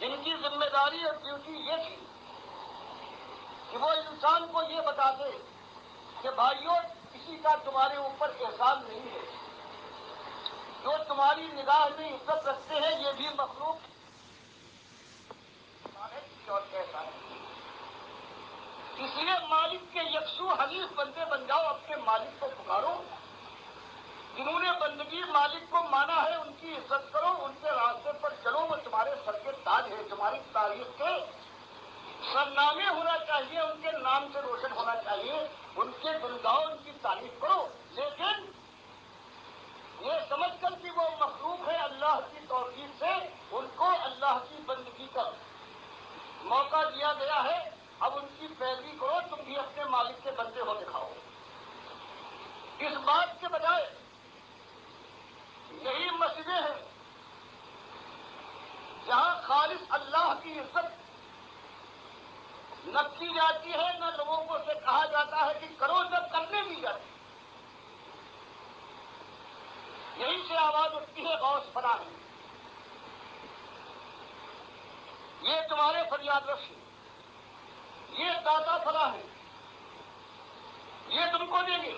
جن کی ذمہ داری اور ڈیوٹی یہ تھی کہ وہ انسان کو یہ بتا دے کہ بھائیوں کسی کا تمہارے اوپر احسان نہیں ہے، جو تمہاری نگاہ میں عزت رکھتے ہیں یہ بھی مخلوق اور احسان ہے۔ اس لیے مالک کے یکسو حنیف بندے بن جاؤ، اپنے مالک کو پکارو، جنہوں نے بندگی مالک کو مانا ہے ان کی عزت کرو، ان کے راستے پر چلو، وہ تمہارے سر کے تاج ہے، تمہاری تاریخ کے سرنامے ہونا چاہیے، ان کے نام سے روشن ہونا چاہیے، ان کے گن گاؤ، ان کی تعریف کرو، لیکن یہ سمجھ کر کہ وہ مخلوق ہے، اللہ کی توفیق سے ان کو اللہ کی بندگی کا موقع دیا گیا ہے، اب ان کی پیروی کرو، تم بھی اپنے مالک کے بندے ہو دکھاؤ۔ اس بات کے بجائے یہی مسئلے ہیں جہاں خالص اللہ کی عزت نہ کی جاتی ہے، نہ لوگوں کو سے کہا جاتا ہے کہ کرو، جب کرنے دی جاتی ہے۔ یہیں سے آواز اٹھتی ہے غوث فلاں ہے، یہ تمہارے فریاد رس ہے، یہ داتا فلاں ہے، یہ تم کو دیں گے،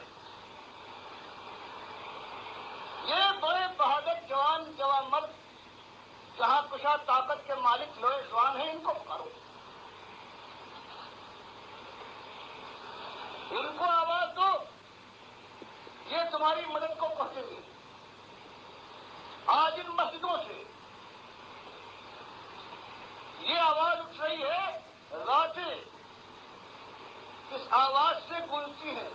یہ بڑے بہادر جوان مرد جہاں کشا طاقت کے مالک لوہے جوان ہیں، ان کو پکارو، ان کو آواز دو، یہ تمہاری مدد کو پہنچیں گے۔ آج ان مسجدوں سے یہ آواز اٹھ رہی ہے، راتیں اس آواز سے گونجتی ہیں،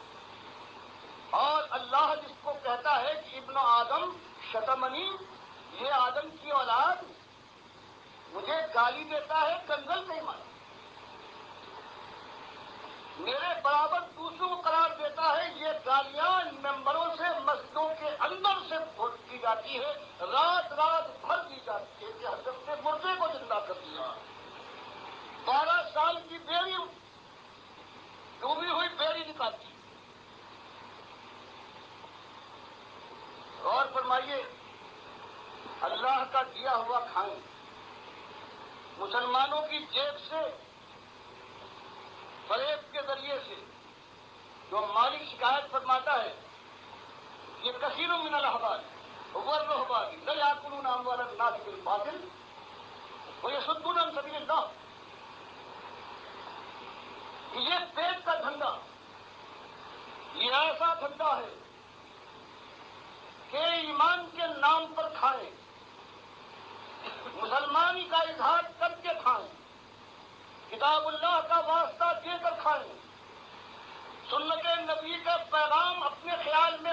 اور اللہ جس کو کہتا ہے کہ ابن آدم شتمنی، یہ آدم کی اولاد مجھے گالی دیتا ہے، کنزل نہیں مانا، میرے برابر دوسروں کو قرار دیتا ہے، یہ گالیاں ممبروں سے مسجدوں کے اندر سے دی جاتی ہے، رات رات بھر دی جاتی ہے کہ حضرت نے مردے کو زندہ کر دیا، 12 سال کی بیڑی ڈوبی ہوئی بیڑی نکالتی۔ غور فرمائیے، اللہ کا دیا ہوا کھائیں، مسلمانوں کی جیب سے فریب کے ذریعے سے جو مالک شکایت فرماتا ہے، یہ کثیر من الاحبار والرہبان لا یاکلون اموال الناس بالباطل ویصدون عن سبیل اللہ، یہ پیٹ کا دھندا، یہ ایسا دھندا ہے کہ ایمان کے نام پر کھائیں، مسلمانی کا اظہار کر کے کھائیں، کتاب اللہ کا واسطہ دے کر کھائیں، سنت نبی کا پیغام اپنے خیال میں